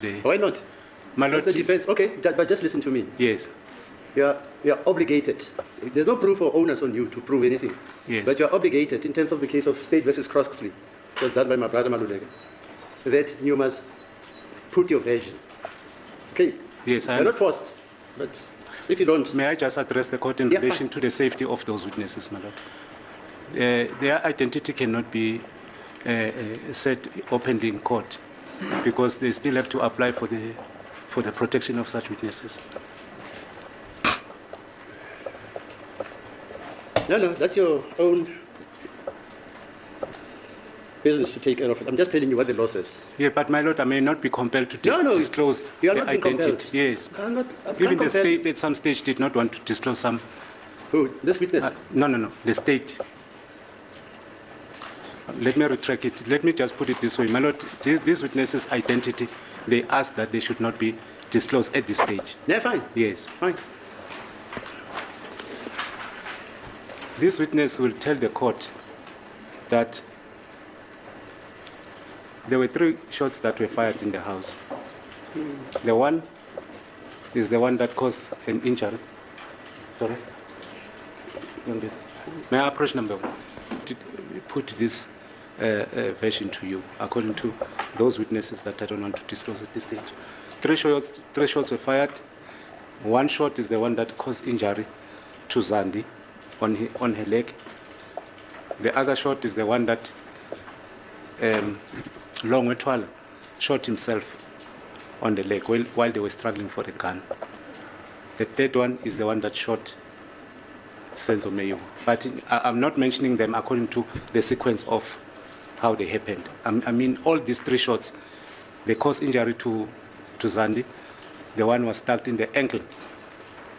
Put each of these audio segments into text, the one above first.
Why not? My That's Lord, the defense. Okay, but just listen to me. yes, You are obligated. There's no proof or onus on you to prove anything. Yes. But you're obligated in terms of the case of State versus Crossley, which was done by my brother Maluleke, that you must put your version. Okay? Yes, I You're not forced, but if you don't... May I just address the court in Yeah, relation fine. to the safety of those witnesses, my Lord? Their identity cannot be set openly in court because they still have to apply for the protection of such witnesses. No, that's your own business to take care of it. I'm just telling you what the law says. Yeah, but my Lord, I may not be compelled to disclose you are the not being identity. compelled. Yes. I'm not Even the compelled. state at some stage did not want to disclose some. Who? This witness? No. The state. Let me retract it. Let me just put it this way. My Lord, these witnesses' identity, they asked that they should not be disclosed at this stage. Yeah, fine. Yes. Fine. This witness will tell the court that there were 3 shots that were fired in the house. The one is the one that caused an injury. Sorry? May I approach number 1? To put this version to you, according to those witnesses that I don't want to disclose at this stage. 3 shots were fired. 1 shot is the one that caused injury to Zandi on her leg. The other shot is the one that Longwe'S shot himself on the leg while they were struggling for the gun. The 3rd one is the one that shot Mngomezulu. But I'm not mentioning them according to the sequence of how they happened. I mean, all these 3 shots, they caused injury to Zandi. The one was stuck in the ankle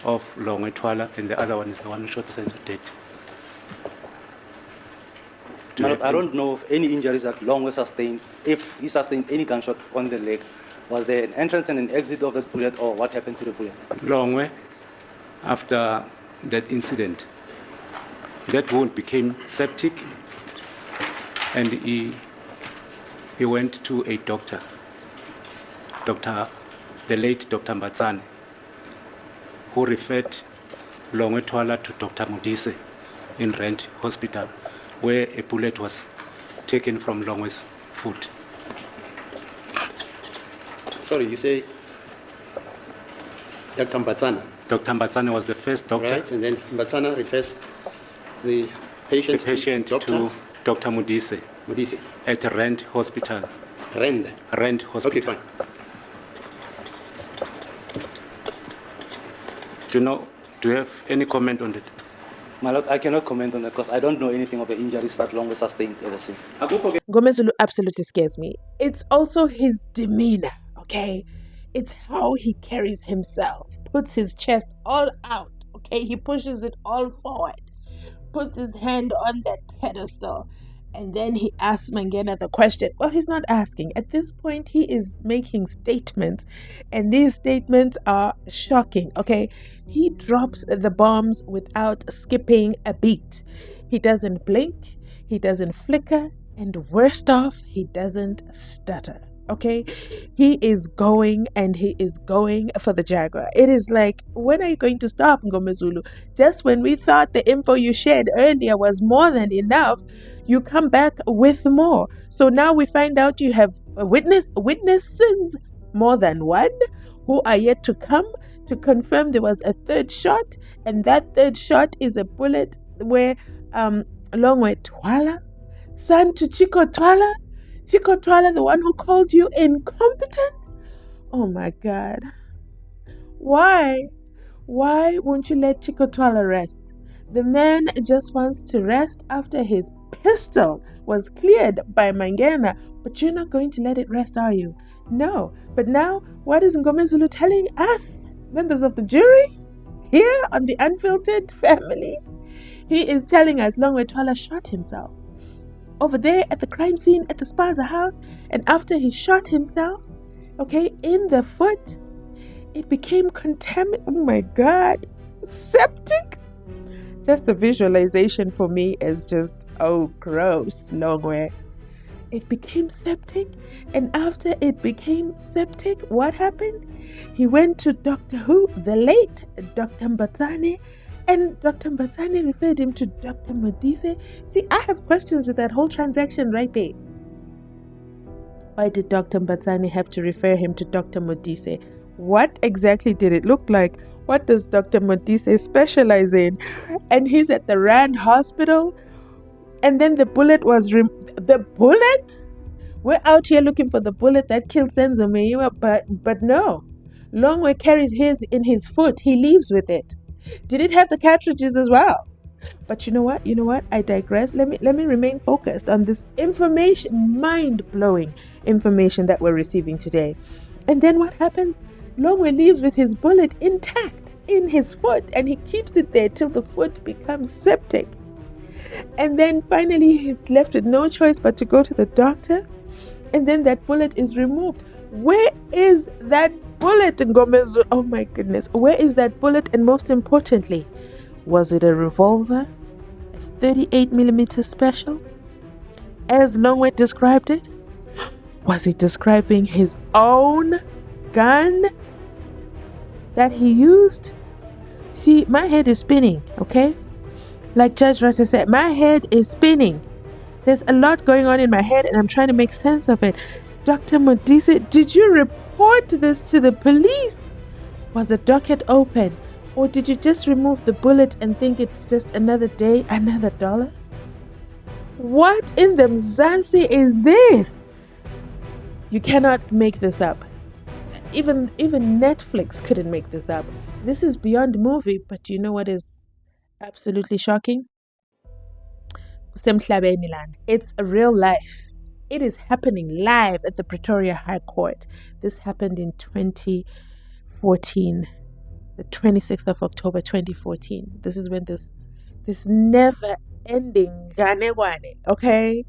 of Longwe'S, and the other one is the one who shot Senzo dead. I don't know of any injuries that Longwe sustained. If he sustained any gunshot on the leg, was there an entrance and an exit of that bullet, or what happened to the bullet? Longwe, after that incident, that wound became septic, and he went to a doctor, the late Dr. Mbatsane, who referred Longwe'S to Dr. Modise in Rand Hospital, where a bullet was taken from Longwe's foot. Sorry, you say Dr. Mbatsane. Dr. Mbatsane was the first doctor. Right, and then Mbatsane refers the patient, to Dr. Modise Modise. at Rand Hospital. Rand Hospital. Okay, fine. Do you have any comment on it? My Lord, I cannot comment on that because I don't know anything of the injuries that Longwe sustained at the scene. Mngomezulu absolutely scares me. It's also his demeanor, okay? It's how he carries himself, puts his chest all out, okay? He pushes it all forward, puts his hand on that pedestal, and then he asks Mangena the question. Well, he's not asking. At this point, he is making statements, and these statements are shocking, okay? He drops the bombs without skipping a beat. He doesn't blink, he doesn't flicker, and worst off, he doesn't stutter. Okay, he is going and he is going for the Jaguar. It is like, when are you going to stop, Mngomezulu? Just when we thought the info you shared earlier was more than enough, you come back with more. So now we find out you have witnesses, more than one, who are yet to come to confirm there was a 3rd shot, and that 3rd shot is a bullet where Longwe'S son to Chico Twala, the one who called you incompetent? Oh my God. Why won't you let Chico Twala rest? The man just wants to rest after his pistol was cleared by Mangena, but you're not going to let it rest, are you? No. But now, what is Mngomezulu telling us, members of the jury, here on the Unfiltered family? He is telling us Longwe'S shot himself over there at the crime scene at the Spaza house, and after he shot himself, okay, in the foot, it became contaminated. Oh my God, septic. Just the visualization for me is just, oh, gross, Longwe. it became septic. And after it became septic, what happened? He went to Dr. Who, the late Dr. Mbatsane, and Dr. Mbatsane referred him to Dr. Modise. See, I have questions with that whole transaction right there. Why did Dr. Mbatsane have to refer him to Dr. Modise? What exactly did it look like? What does Dr. Modise specialize in? And he's at the Rand Hospital. And then the bullet was... the bullet? We're out here looking for the bullet that killed Senzo Meyiwa, but no. Longwe carries his in his foot. He leaves with it. Did it have the cartridges as well? But you know what? I digress. Let me remain focused on this information, mind-blowing information that we're receiving today. And then what happens? Longwe leaves with his bullet intact in his foot, and he keeps it there till the foot becomes septic. And then finally he's left with no choice but to go to the doctor, and then that bullet is removed. Where is that bullet, Ngomezulu? Oh my goodness. Where is that bullet? And most importantly, was it a revolver? A 38mm special? As Longwe described it? Was he describing his own gun that he used? See, my head is spinning, okay? Like Judge Rata said, my head is spinning. There's a lot going on in my head and I'm trying to make sense of it. Dr. Modise, did you report this to the police? Was the docket open? Or did you just remove the bullet and think it's just another day, another dollar? What in the Mzansi is this? You cannot make this up. Even Netflix couldn't make this up. This is beyond movie, but you know what is absolutely shocking? It's a real life. It is happening live at the Pretoria High Court. This happened in 2014, the 26th of October 2014. This is when this never-ending ganegwane, okay?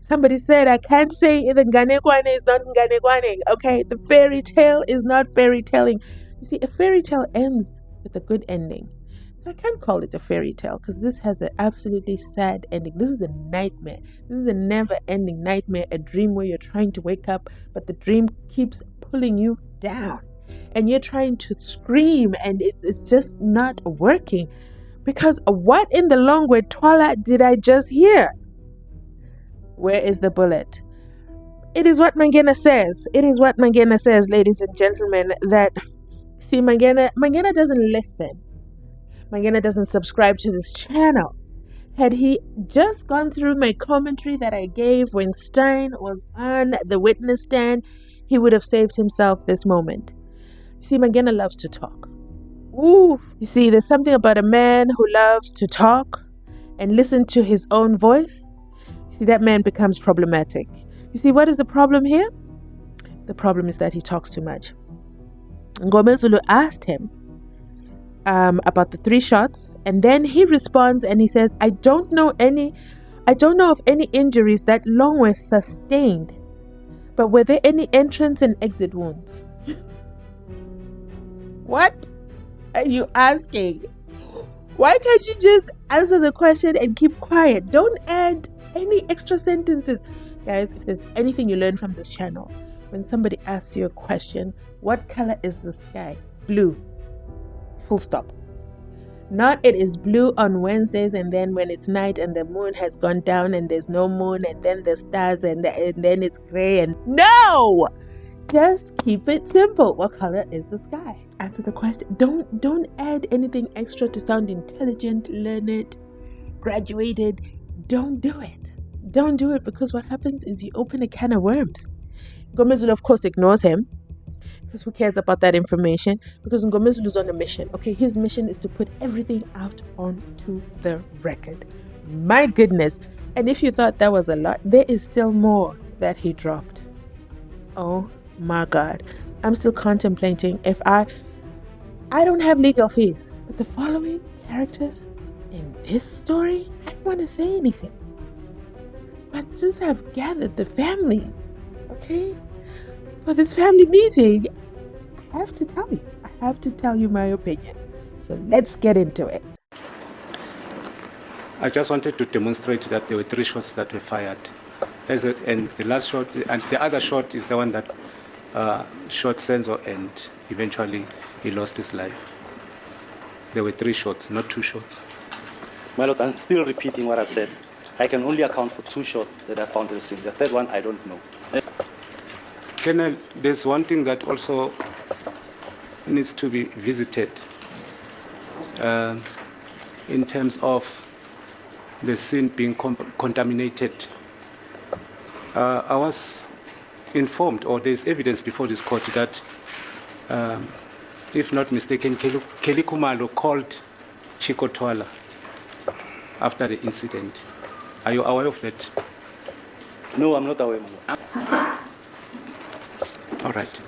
Somebody said, I can't say the ganegwane is not ganegwane, okay? The fairy tale is not fairy telling. You see, a fairy tale ends with a good ending. So I can't call it a fairy tale because this has an absolutely sad ending. This is a nightmare. This is a never-ending nightmare, a dream where you're trying to wake up, but the dream keeps pulling you down. And you're trying to scream, and it's just not working. Because what in the Longwe Twala did I just hear? Where is the bullet? It is what Mangena says. It is what Mangena says, ladies and gentlemen, that, see, Mangena doesn't listen. Mangena doesn't subscribe to this channel. Had he just gone through my commentary that I gave when Stein was on the witness stand, he would have saved himself this moment. See, Mangena loves to talk. Ooh, you see, there's something about a man who loves to talk and listen to his own voice. You see, that man becomes problematic. You see, what is the problem here? The problem is that he talks too much. Mngomezulu asked him about the 3 shots, and then he responds and he says, I don't know of any injuries that Longwe sustained, but were there any entrance and exit wounds? What are you asking? Why can't you just answer the question and keep quiet? Don't add any extra sentences. Guys, if there's anything you learn from this channel, when somebody asks you a question, what color is the sky? Blue. Full stop. Not it is blue on Wednesdays, and then when it's night and the moon has gone down and there's no moon, and then the stars and then it's gray, and no! Just keep it simple. What color is the sky? Answer the question. Don't add anything extra to sound intelligent, learned, graduated. Don't do it. Don't do it, because what happens is you open a can of worms. Mngomezulu, of course, ignores him. Because who cares about that information? Because Mngomezulu is on a mission. Okay, his mission is to put everything out onto the record. My goodness. And if you thought that was a lot, there is still more that he dropped. Oh my God. I'm still contemplating if I don't have legal fees, but the following characters in this story, I don't want to say anything. But since I've gathered the family, okay, for this family meeting, I have to tell you. I have to tell you my opinion. So let's get into it. I just wanted to demonstrate that there were 3 shots that were fired. And the last shot, and the other shot is the one that shot Senzo, and eventually he lost his life. There were 3 shots, not 2 shots. My lord, I'm still repeating what I said. I can only account for 2 shots that I found at the scene. The third one, I don't know. Colonel, there's one thing that also needs to be visited in terms of the scene being contaminated. I was informed, or there's evidence before this court, that, if not mistaken, Kelly Kumalo called Chico Twala after the incident. Are you aware of that? No, I'm not aware, my lord. All right.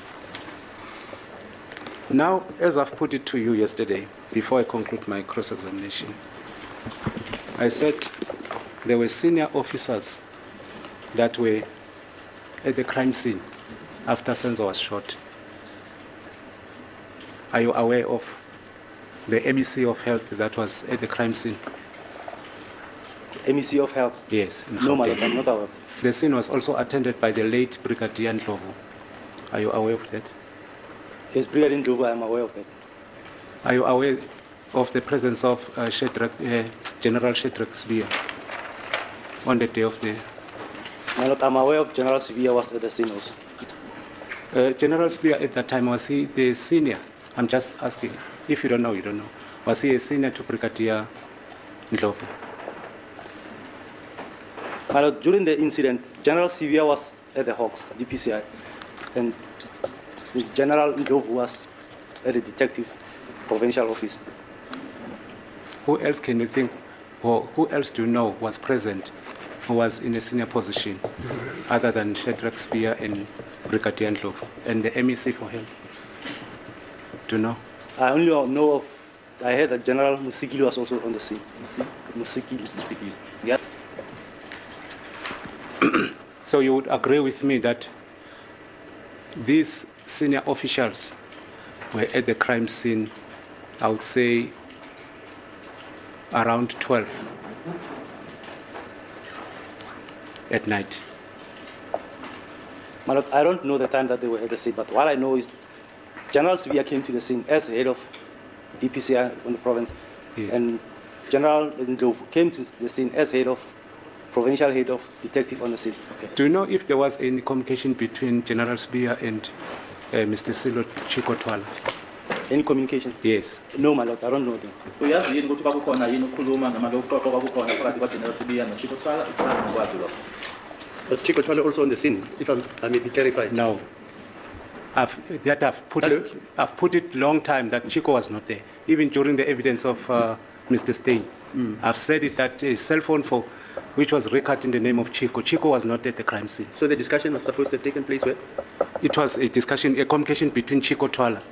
Now, as I've put it to you yesterday, before I conclude my cross-examination, I said there were senior officers that were at the crime scene after Senzo was shot. Are you aware of the MEC of Health that was at the crime scene? MEC of Health? Yes. No, my lord, I'm not aware. The scene was also attended by the late Brigadier Ndlovu. Are you aware of that? Yes, Brigadier Ndlovu, I'm aware of that. Are you aware of the presence of General Shedrack Spear on the day of the... My lord, I'm aware of General Spear was at the scene also. General Spear at that time, was he the senior? I'm just asking. If you don't know, you don't know. Was he a senior to Brigadier Ndlovu? My lord, during the incident, General Spear was at the Hawks, DPCI, and General Ndlovu was at the Detective Provincial Office. Who else can you think, or who else do you know was present, who was in a senior position, other than Shedrack Spear and Brigadier Ndlovu, and the MEC for him? Do you know? I only know of, I heard that General Musikili was also on the scene. Musikili. Yeah. So you would agree with me that these senior officials were at the crime scene, I would say, around 12 at night? My lord, I don't know the time that they were at the scene, but what I know is General Spear came to the scene as head of DPCI in the province, Yes. and General Ndlovu came to the scene as provincial head of detective on the scene. Okay. Do you know if there was any communication between General Spear and Mr. Silo Chico Twala? Any communications? Yes. No, my lord, I don't know them. uyazi yini ukuthi kwakukhona yini ukukhuluma noma lokuxoxa kwakukhona phakathi kwaGeneral Sibiya noChico Twala? Ngikwazi lokho. Was Chico Twala also on the scene, if I may be clarified? No. I've put it long time that Chico was not there. Even during the evidence of Mr. Stein, I've said it that a cell phone which was recorded in the name of Chico. Chico was not at the crime scene. So the discussion was supposed to have taken place where? It was a discussion, a communication between Chico Twala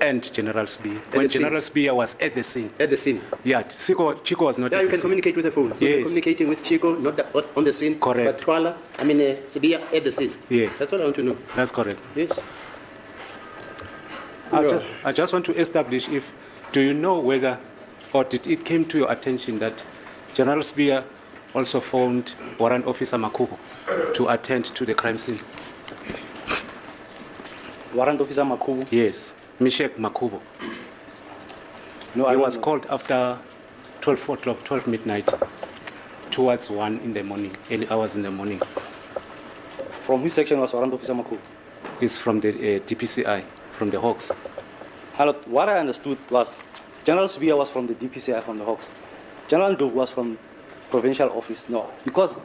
and General Spear. When the scene? General Spear was at the scene. At the scene. Yeah, Chico was not Yeah, at you the can scene. communicate with the phone. So you're Yes. communicating with Chico, not on the scene. Correct. But Twala, Sibia at the scene. Yes. That's what I want to know. That's correct. Yes. I just want to establish do you know whether, or did it came to your attention that General Spear also phoned Warrant Officer Makubo to attend to the crime scene? Warrant Officer Makubu? Yes, Mishek Makubo. No, I He don't was know. called after 12 o'clock, 12 midnight, towards 1 in the morning, early hours in the morning. From which section was Warrant Officer Makubu? He's from the DPCI, from the Hawks. What I understood was General Spear was from the DPCI, from the Hawks. General Ndlovu was from provincial office. No, because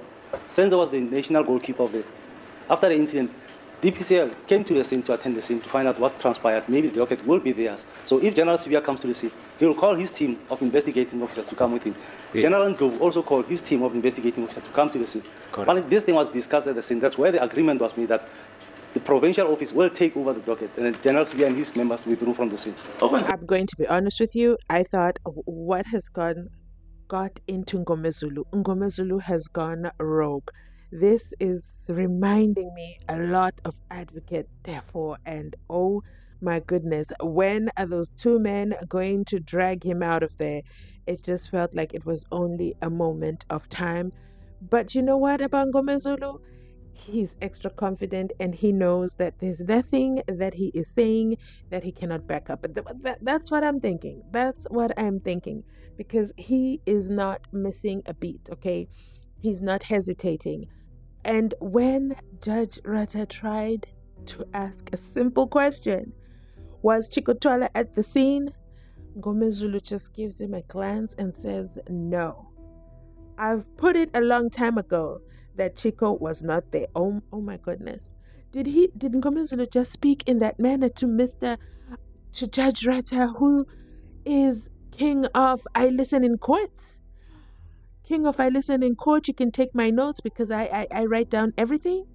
Senzo was the national goalkeeper of after the incident, DPCI came to the scene to attend the scene to find out what transpired. Maybe the rocket will be theirs. So if General Spear comes to the scene, he will call his team of investigating officers to come with him. Yeah. General Ndlovu also called his team of investigating officers to come to the scene. Correct. But this thing was discussed at the scene. That's where the agreement was made that the provincial office will take over the docket, and then General Spear and his members withdrew from the scene. I'm going to be honest with you. I thought, what has got into Mngomezulu? Mngomezulu has gone rogue. This is reminding me a lot of Advocate Therefore, and oh my goodness, when are those two men going to drag him out of there? It just felt like it was only a moment of time. But you know what about Mngomezulu? he's extra confident and he knows that there's nothing that he is saying that he cannot back up. That's what I'm thinking. That's what I'm thinking. Because he is not missing a beat, okay? He's not hesitating. And when Judge Rata tried to ask a simple question, was Chikotwala at the scene? Mngomezulu just gives him a glance and says, no. I've put it a long time ago that Chico was not there. Oh my goodness. Did Mngomezulu just speak in that manner to Judge Rata, who is king of I listen in court? King of I listen in court, you can take my notes because I write down everything?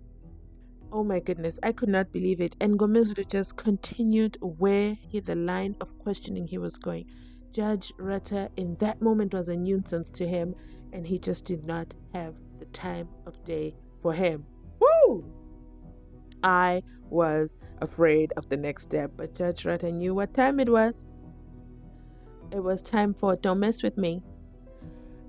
Oh my goodness, I could not believe it. And Mngomezulu just continued where the line of questioning he was going. Judge Rata in that moment was a nuisance to him, and he just did not have the time of day for him. Woo! I was afraid of the next step, but Judge Rata knew what time it was. It was time for Don't Mess With Me.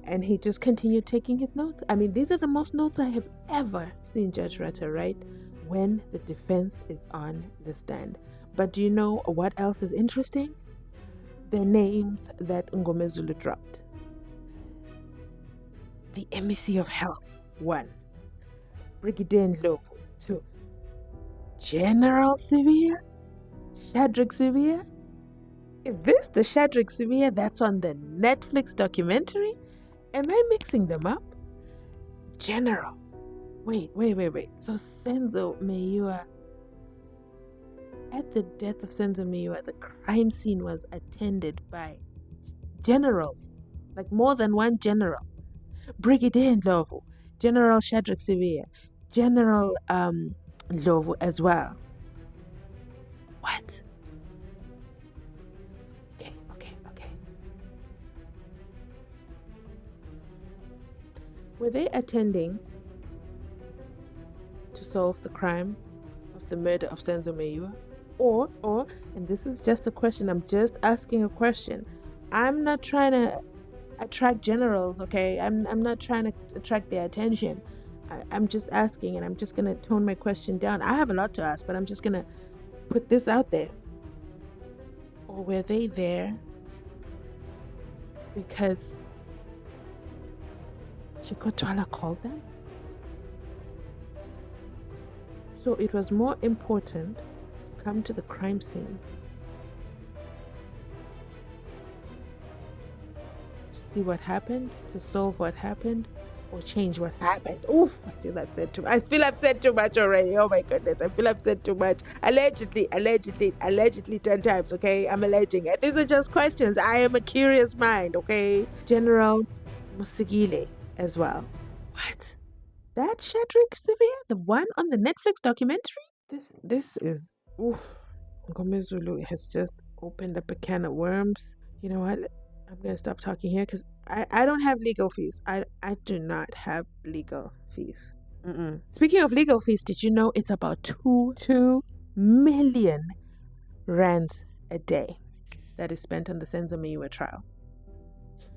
And he just continued taking his notes. I mean, these are the most notes I have ever seen Judge Rata write when the defense is on the stand. But do you know what else is interesting? The names that Mngomezulu dropped. The MEC of Health, 1. Brigadier Ndlovu, 2. General Severe? Shadrach Severe? Is this the Shadrach Severe that's on the Netflix documentary? Am I mixing them up? General. Wait. So Senzo Meyiwa. At the death of Senzo Meyiwa, the crime scene was attended by generals. Like more than one general. Brigadier Ndlovu, General Shadrach Severe, General Ndlovu as well. What? Okay. Were they attending to solve the crime of the murder of Senzo Meyiwa? Or, and this is just a question, I'm just asking a question. I'm not trying to attract generals, okay? I'm not trying to attract their attention. I'm just asking, and I'm just going to tone my question down. I have a lot to ask, but I'm just going to put this out there. Or were they there because Chikotwala called them? So it was more important to come to the crime scene to see what happened, to solve what happened, or change what happened. Oof, I feel I've said too much already. Oh my goodness, I feel I've said too much. Allegedly 10 times, okay? I'm alleging it. These are just questions. I am a curious mind, okay? General Musigile as well. What? That Shadrach Severe? The one on the Netflix documentary? This is... Oof. Mngomezulu has just opened up a can of worms. You know what? I'm going to stop talking here because I don't have legal fees. I do not have legal fees. Speaking of legal fees, did you know it's about 2 million rands a day that is spent on the Senzo Meyiwa trial?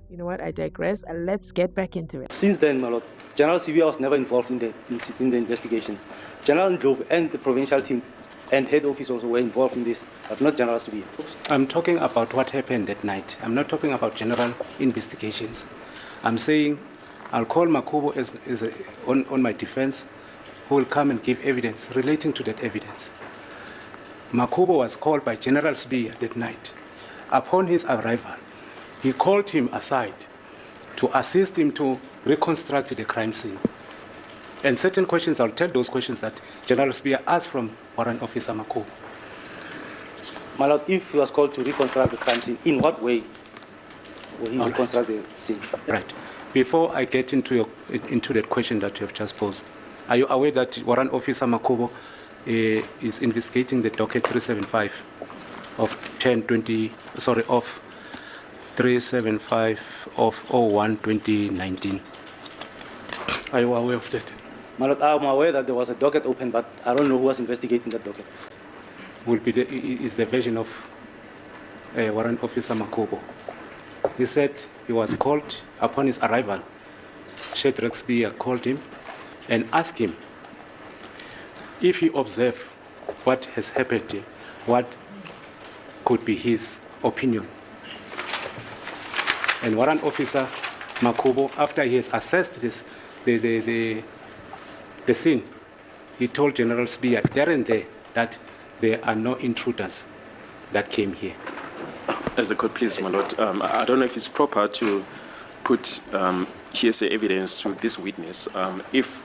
You know what? I digress. Let's get back into it. Since then, my lord, General Severe was never involved in the investigations. General Ndlovu and the provincial team and head office also were involved in this, but not General Severe. I'm talking about what happened that night. I'm not talking about general investigations. I'm saying I'll call Makubo on my defense, who will come and give evidence relating to that evidence. Makubo was called by General Severe that night. Upon his arrival, he called him aside to assist him to reconstruct the crime scene. And certain questions, I'll tell those questions that General Spear asked from Warrant Officer Makubo. My lord, if he was called to reconstruct the crime scene, in what way will he reconstruct the scene? Right. Before I get into that question that you have just posed, are you aware that Warrant Officer Makubo is investigating the docket 375 of 375 of 01/2019? Are you aware of that? My lord, I'm aware that there was a docket open, but I don't know who was investigating that docket. Is the version of Warrant Officer Makubo. He said he was called upon his arrival. Shadrach Spear called him and asked him if he observe what has happened here, what could be his opinion. And Warrant Officer Makubo, after he has assessed this, the scene, he told General Spear there and there that there are no intruders that came here. As a court, please, my lord, I don't know if it's proper to put hearsay evidence to this witness. If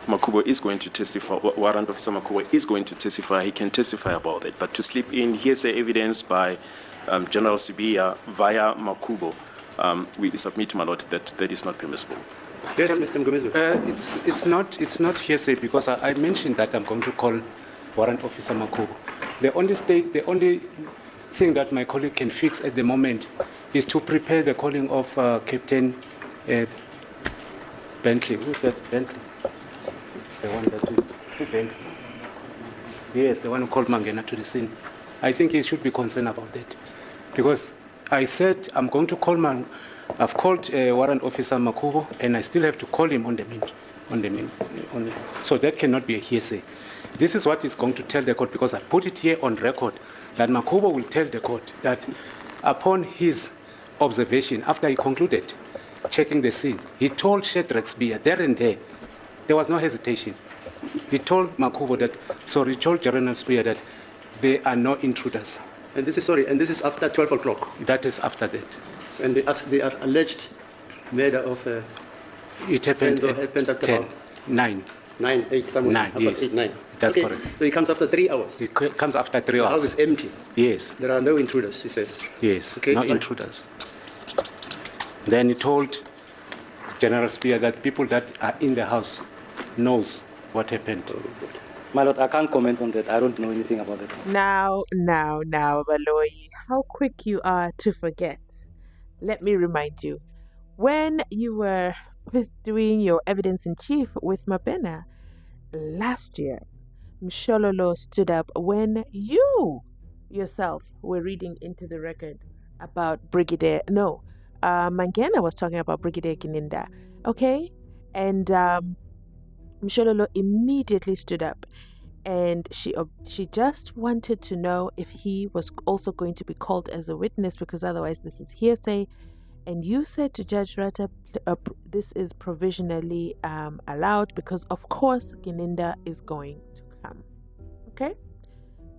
Makubo is going to testify, Warrant Officer Makubo is going to testify, he can testify about it. But to slip in hearsay evidence by General Sibia via Makubo, we submit to my lord that that is not permissible. Yes, Mr. Mngomezulu. It's not hearsay because I mentioned that I'm going to call Warrant Officer Makubo. The only thing that my colleague can fix at the moment is to prepare the calling of Captain Bentley. Who's that Bentley? The one that who Bentley? Yes, the one who called Mangena to the scene. I think he should be concerned about that because I said I'm going to call I've called Warrant Officer Makubo and I still have to call him on the minute. So that cannot be a hearsay. This is what he's going to tell the court because I put it here on record that Makubo will tell the court that upon his observation, after he concluded checking the scene, he told Shadrach Spear there and there was no hesitation. He told Makubo he told General Spear that there are no intruders. And this is after 12 o'clock. That is after that. And the alleged murder of It happened Senzo at happened at 10, about 9. 9, 8, somewhere. 9, yes. 8, 9. That's correct. So he comes after 3 hours. It comes after 3 The hours. house is empty. Yes, There are no intruders, he says. yes, Okay, no fine. intruders. Then he told General Spear that people that are in the house knows what happened. My lord, I can't comment on that. I don't know anything about it. Now, Baloyi, how quick you are to forget. Let me remind you, when you were doing your evidence in chief with Mabena last year, Mshololo stood up when you yourself were reading into the record about Mangena was talking about Brigadier Kininda, okay? And Mshololo immediately stood up and she just wanted to know if he was also going to be called as a witness because otherwise this is hearsay. And you said to Judge Rata, this is provisionally allowed because of course Kininda is going to come. Okay?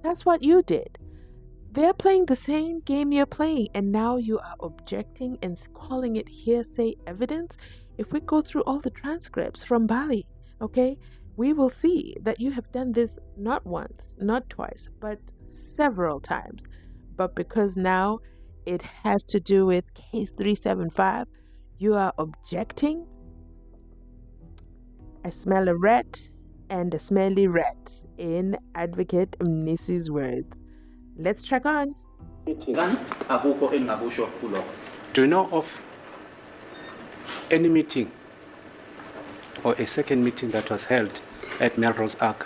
That's what you did. They're playing the same game you're playing and now you are objecting and calling it hearsay evidence. If we go through all the transcripts from Bali, okay, we will see that you have done this not once, not twice, but several times. But because now it has to do with case 375, you are objecting. I smell a rat and a smelly rat, in Advocate Mnisi's words. Let's track on. Akukho engingakusho kulokho. Do you know of any meeting or a second meeting that was held at Melrose Arch?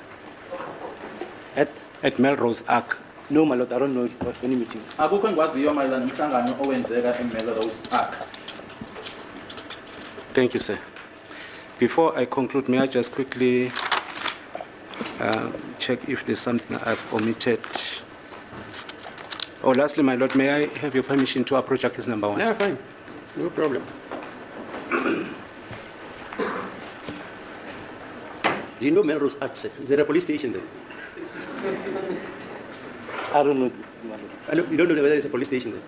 At Melrose Arch. No, my lord, I don't know of any meetings. Akukho engikwaziyo mayelana nomhlangano owenzeka eMelrose Arch. Thank you, sir. Before I conclude, may I just quickly check if there's something I've omitted? Oh, lastly, my lord, may I have your permission to approach case number 1? Yeah, fine. No problem. Do you know Melrose Arch, sir? Is there a police station there? I don't know, my lord. You don't know whether there's a police station there?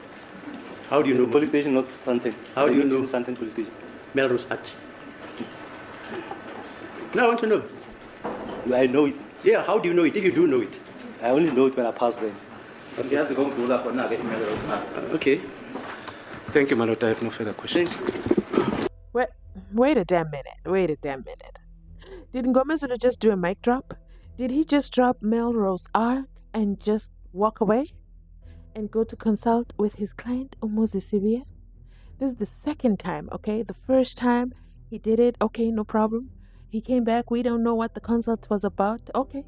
How do you It's know? a police station, not Santen. How do you know? Santen police station. Melrose Arch. No, I want to know. I know it. Yeah, how do you know it? If you do know it. I only know it when I pass them. Ngiyazi ngokudlula khona-ke eMelrose Arch. Okay. Thank you, my lord. I have no further questions. Wait a damn minute. Did Mngomezulu just do a mic drop? Did he just drop Melrose Arch and just walk away and go to consult with his client, Mzansi? This is the second time, okay? The first time he did it, okay, no problem. He came back, we don't know what the consult was about. Okay.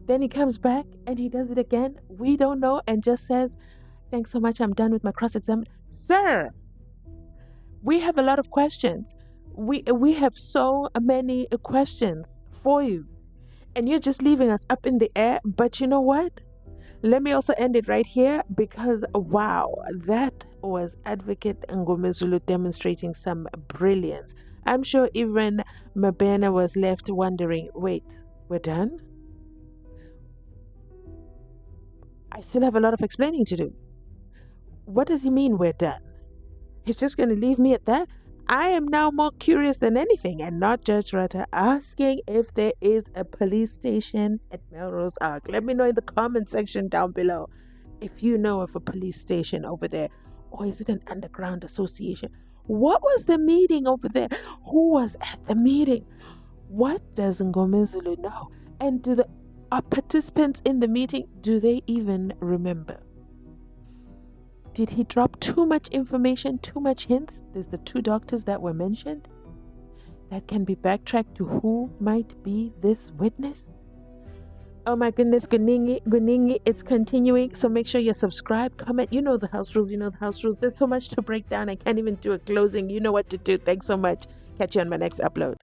Then he comes back and he does it again. We don't know and just says, thanks so much, I'm done with my cross-examination. Sir, we have a lot of questions. We have so many questions for you. and you're just leaving us up in the air. But you know what? Let me also end it right here because wow, that was Advocate Mngomezulu demonstrating some brilliance. I'm sure even Mabena was left wondering, wait, we're done? I still have a lot of explaining to do. What does he mean we're done? He's just going to leave me at that? I am now more curious than anything, and not Judge Rutter, asking if there is a police station at Melrose Arch. Let me know in the comment section down below if you know of a police station over there, or is it an underground association? What was the meeting over there? Who was at the meeting? What does Mngomezulu know? And do the participants in the meeting, do they even remember? Did he drop too much information, too much hints? There's the 2 doctors that were mentioned. That can be backtracked to who might be this witness. Oh my goodness, Guningi, it's continuing. So make sure you subscribe, comment. You know the house rules, There's so much to break down. I can't even do a closing. You know what to do. Thanks so much. Catch you on my next upload.